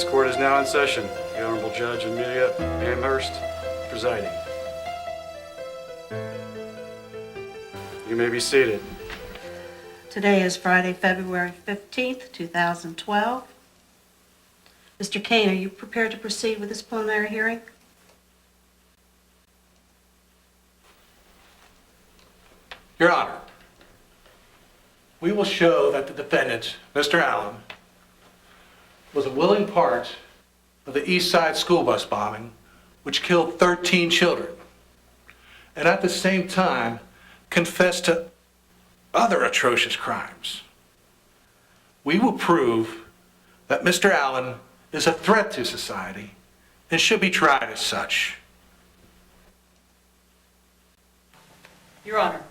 This court is now in session. The Honorable Judge Amelia Amherst presiding. You may be seated. Today is Friday, February 15th, 2012. Mr. Kane, are you prepared to proceed with this preliminary hearing? Your Honor, we will show that the defendant, Mr. Allen, was a willing part of the East Side school bus bombing, which killed 13 children, and at the same time confessed to other atrocious crimes. We will prove that Mr. Allen is a threat to society and should be tried as such. Your Honor,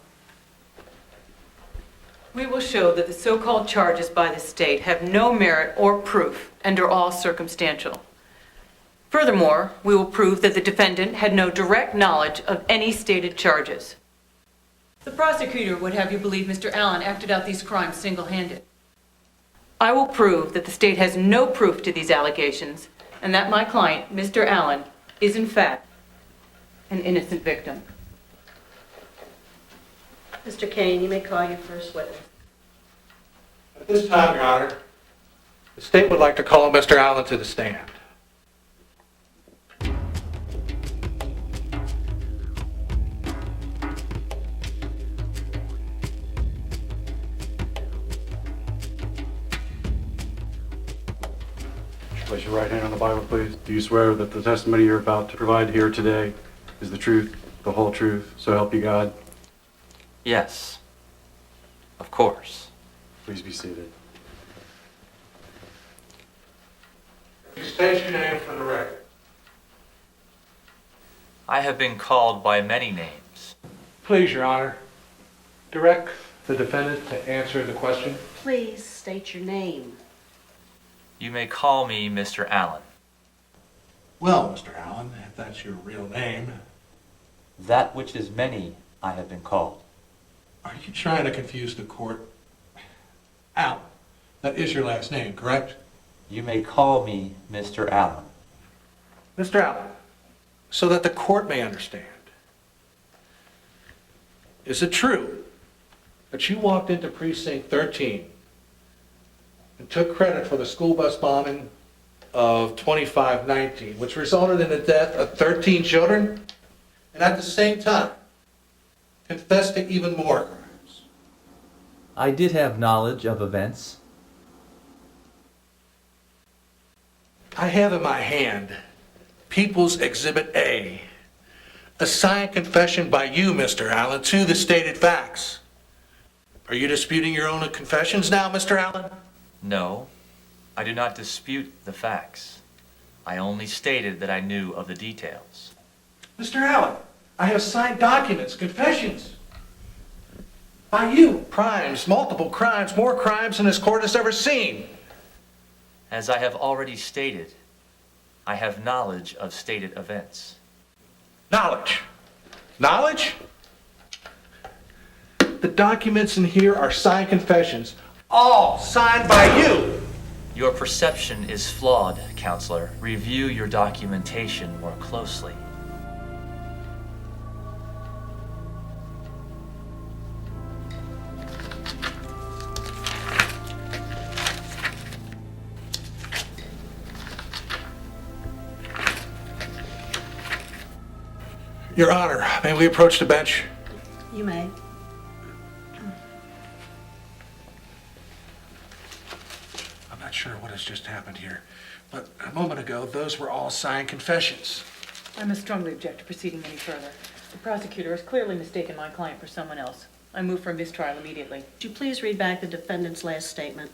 we will show that the so-called charges by the state have no merit or proof and are all circumstantial. Furthermore, we will prove that the defendant had no direct knowledge of any stated charges. The prosecutor would have you believe Mr. Allen acted out these crimes single-handed. I will prove that the state has no proof to these allegations and that my client, Mr. Allen, is in fact an innocent victim. Mr. Kane, you may call your first witness. At this time, Your Honor, the state would like to call Mr. Allen to the stand. Place your right hand on the Bible, please. Do you swear that the testimony you're about to provide here today is the truth, the whole truth, so help you God? Yes, of course. Please be seated. State your name for the record. I have been called by many names. Please, Your Honor, direct the defendant to answer the question. Please state your name. You may call me Mr. Allen. Well, Mr. Allen, if that's your real name, That which is many I have been called. are you trying to confuse the court? Allen, that is your last name, correct? You may call me Mr. Allen. Mr. Allen, so that the court may understand, is it true that you walked into precinct 13 and took credit for the school bus bombing of 2519, which resulted in the death of 13 children, and at the same time confessed to even more crimes? I did have knowledge of events. I have in my hand People's Exhibit A, a signed confession by you, Mr. Allen, to the stated facts. Are you disputing your own confessions now, Mr. Allen? No, I do not dispute the facts. I only stated that I knew of the details. Mr. Allen, I have signed documents, confessions by you. Crimes, multiple crimes, more crimes than this court has ever seen. As I have already stated, I have knowledge of stated events. Knowledge. Knowledge? The documents in here are signed confessions, all signed by you. Your perception is flawed, counselor. Review your documentation more closely. Your Honor, may we approach the bench? You may. I'm not sure what has just happened here, but a moment ago, those were all signed confessions. I must strongly object to proceeding any further. The prosecutor has clearly mistaken my client for someone else. I move for mistrial immediately. Would you please read back the defendant's last statement?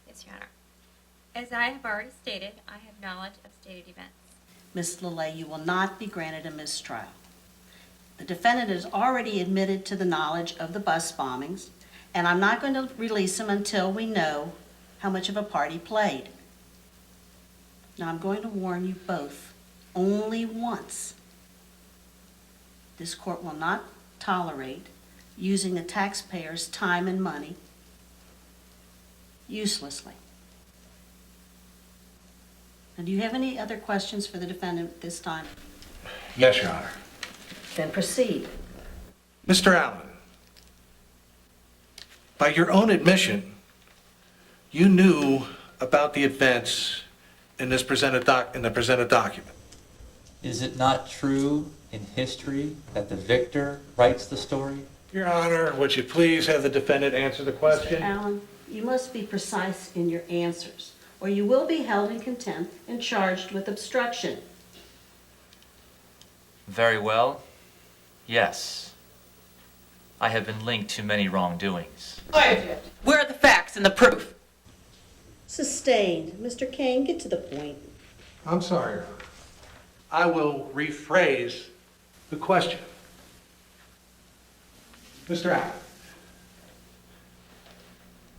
Yes, Your Honor. As I have already stated, I have knowledge of stated events. Ms. Lillay, you will not be granted a mistrial. The defendant has already admitted to the knowledge of the bus bombings, and I'm not going to release him until we know how much of a part he played. Now, I'm going to warn you both, only once. This court will not tolerate using the taxpayers' time and money uselessly. Now, do you have any other questions for the defendant at this time? Yes, Your Honor. Then proceed. Mr. Allen, by your own admission, you knew about the events in this presented document. Is it not true in history that the victor writes the story? Your Honor, would you please have the defendant answer the Mr. question? Allen, you must be precise in your answers, or you will be held in contempt and charged with obstruction. Very well. Yes. I have been linked to many wrongdoings. I object. Where are the facts and the proof? Sustained. Mr. Kane, get to the point. I'm sorry, Your Honor. I will rephrase the question. Mr. Allen,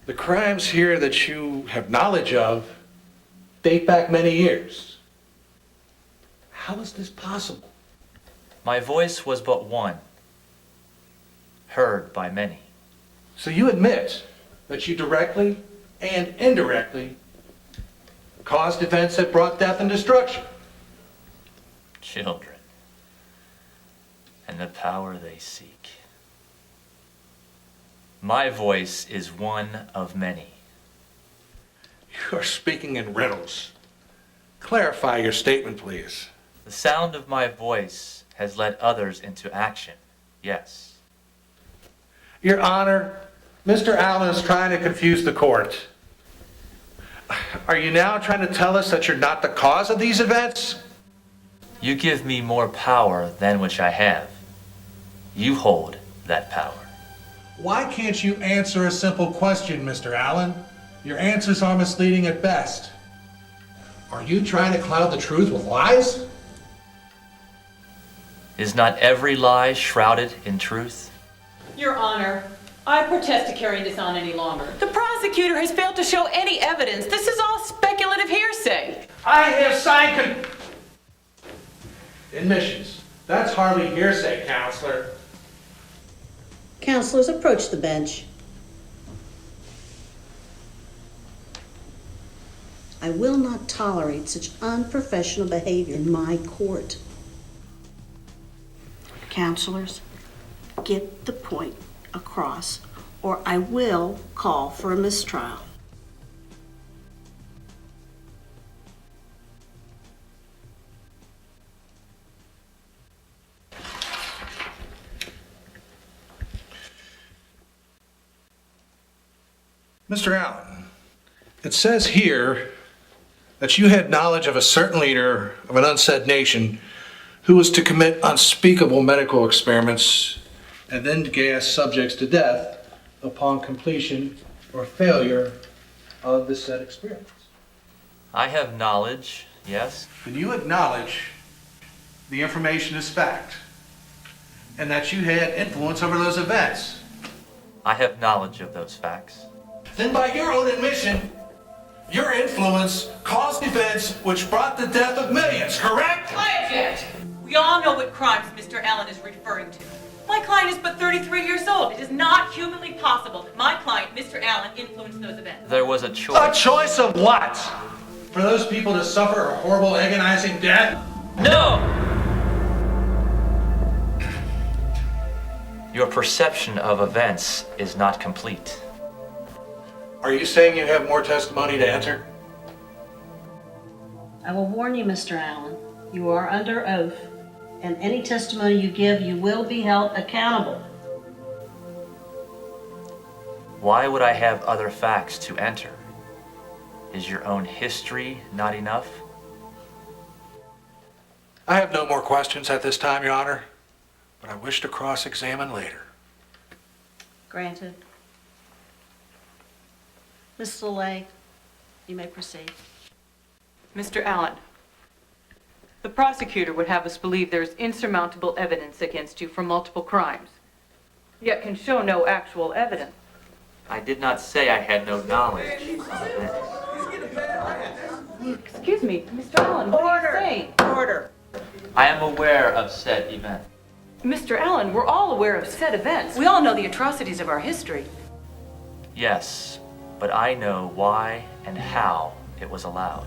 the crimes here that you have knowledge of date back many years. How is this possible? My voice was but one, heard by many. So you admit that you directly and indirectly caused events that brought death and destruction. Children, and the power they seek. My voice is one of many. You are speaking in riddles. Clarify your statement, please. The sound of my voice has led others into action, yes. Your Honor, Mr. Allen is trying to confuse the court. Are you now trying to tell us that you're not the cause of these events? You give me more power than which I have. You hold that power. Why can't you answer a simple question, Mr. Allen? Your answers are misleading at best. Are you trying to cloud the truth with lies? Is not every lie shrouded in truth? Your Honor, I protest to carrying this on any longer. The prosecutor has failed to show any evidence. This is all speculative hearsay. I have signed admissions. That's hardly hearsay, counselor. Counselors, approach the bench. I will not tolerate such unprofessional behavior in my court. Counselors, get the point across, or I will call for a mistrial. Mr. Allen, it says here that you had knowledge of a certain leader of an unsaid nation who was to commit unspeakable medical experiments and then gas subjects to death upon completion or failure of the said experiments. I have knowledge, yes. And you acknowledge the information is fact and that you had influence over those events. I have knowledge of those facts. Then by your own admission, your influence caused events which brought the death of millions, correct? I object. We all know what crimes Mr. Allen is referring to. My client is but 33 years old. It is not humanly possible that my client, Mr. Allen, influenced those events. There was a A choice. choice of what? For those people to suffer a horrible, agonizing death? No! Your perception of events is not complete. Are you saying you have more testimony to enter? I will warn you, Mr. Allen, you are under oath, and any testimony you give, you will be held accountable. Why would I have other facts to enter? Is your own history not enough? I have no more questions at this time, Your Honor, but I wish to cross-examine later. Granted. Ms. Schaich, you may proceed. Mr. Allen, the prosecutor would have us believe there is insurmountable evidence against you for multiple crimes, yet can show no actual evidence. I did not say I had no knowledge of events. Excuse me, Mr. Allen, what are you saying? Order. I am aware of said event. Mr. Allen, we're all aware of said events. We all know the atrocities of our history. Yes, but I know why and how it was allowed.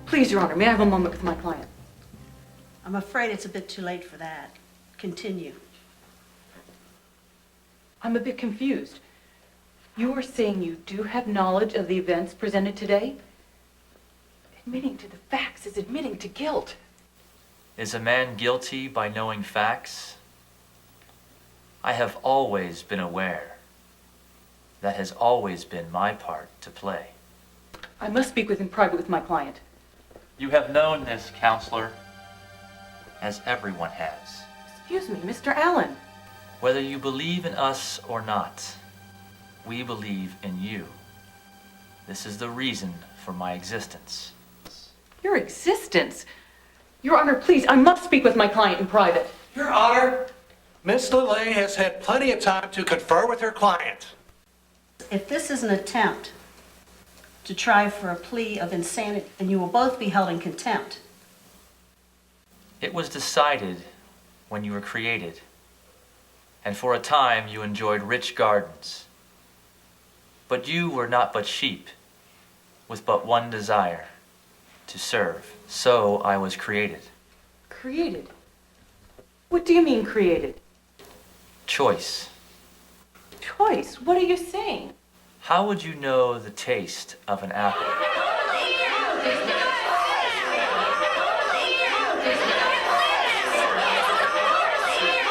Please, Your Honor, may I have a moment with my client? I'm afraid it's a bit too late for that. Continue. I'm a bit confused. You are saying you do have knowledge of the events presented today? Admitting to the facts is admitting to guilt. Is a man guilty by knowing facts? I have always been aware. That has always been my part to play. I must speak in private with my client. You have known this, counselor, as everyone has. Excuse me, Mr. Allen. Whether you believe in us or not, we believe in you. This is the reason for my existence. Your existence? Your Honor, please, I must speak with my client in private. Your Honor, Miss LeLay has had plenty of time to confer with her client. If this is an attempt to try for a plea of insanity, then you will both be held in contempt. It was decided when you were created, and for a time you enjoyed rich gardens. But you were not but sheep, with but one desire, to serve. So I was created. Created? What do you mean created? Choice. Choice? What are you saying? How would you know the taste of an apple?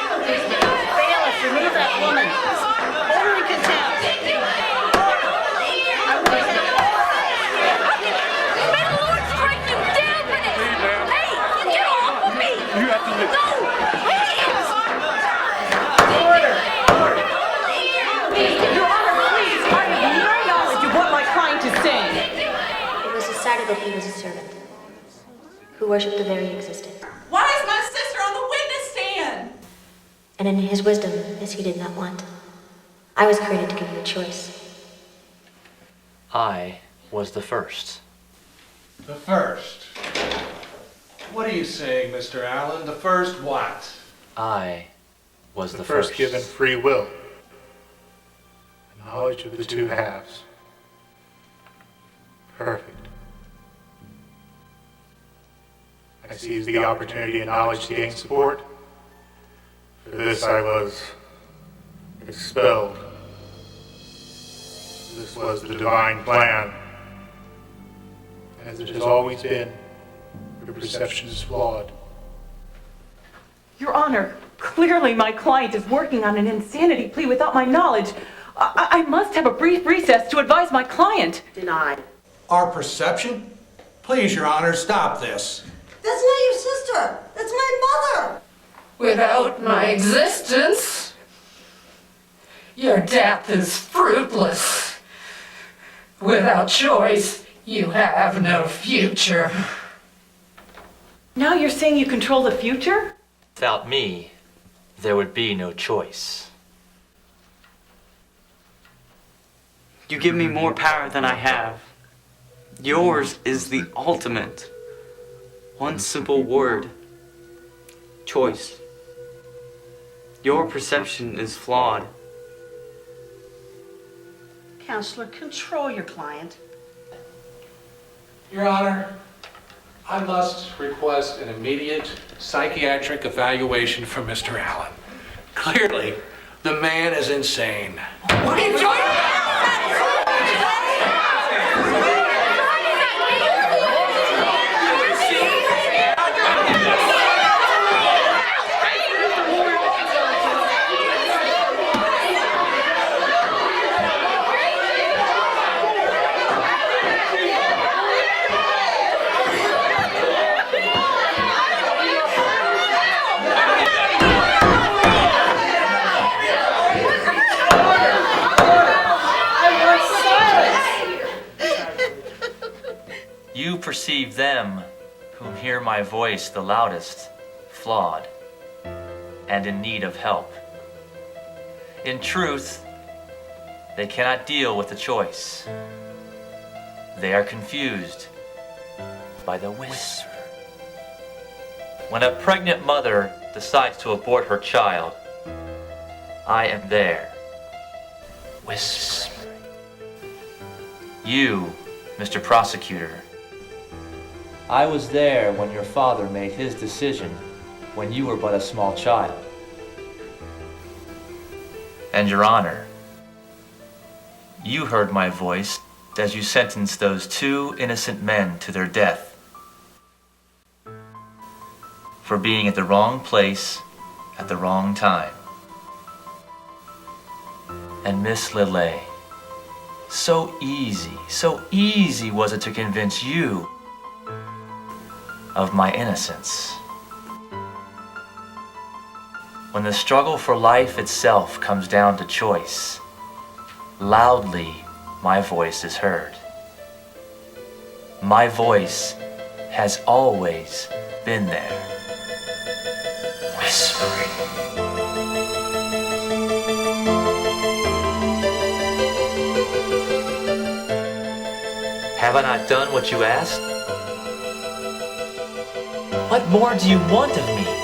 Bailiff, remove that woman. Order in contempt. May the Lord strike you down for this! Hey, get off of me! You have to leave. No! Please! Your Honor, please, I have no knowledge of what my client is saying. It was decided that he was a servant who worshipped the very existence. Why is my sister on the witness stand? And in his wisdom, as he did not want, I was created to give you a choice. I was the first. The first. What are you saying, Mr. Allen? The first what? I was the first first. given free will, knowledge of the two halves. Perfect. I seized the opportunity and knowledge to gain support. For this I was expelled. This was the divine plan. As it has always been, your perception is flawed. Your Honor, clearly my client is working on an insanity plea without my knowledge. I must have a brief recess to advise my client. Denied. Our perception? Please, Your Honor, stop this. That's not your sister. That's my mother. Without my existence, your death is fruitless. Without choice, you have no future. Now you're saying you control the future? Without me, there would be no choice. You give me more power than I have. Yours is the ultimate. One simple word. Choice. Your perception is flawed. Counselor, control your client. Your Honor, I must request an immediate psychiatric evaluation for Mr. Allen. Clearly, the man is insane. What are you doing? You perceive them whom hear my voice the loudest, flawed, and in need of help. In truth, they cannot deal with the choice. They are confused by the whisper. When a pregnant mother decides to abort her child, I am there, whispering. You, Mr. Prosecutor, I was there when your father made his decision, when you were but a small child. And Your Honor, you heard my voice as you sentenced those 2 innocent men to their death for being at the wrong place at the wrong time. And Miss Lillet, so easy was it to convince you of my innocence. When the struggle for life itself comes down to choice, loudly my voice is heard. My voice has always been there, whispering. Have I not done what you asked? What more do you want of me?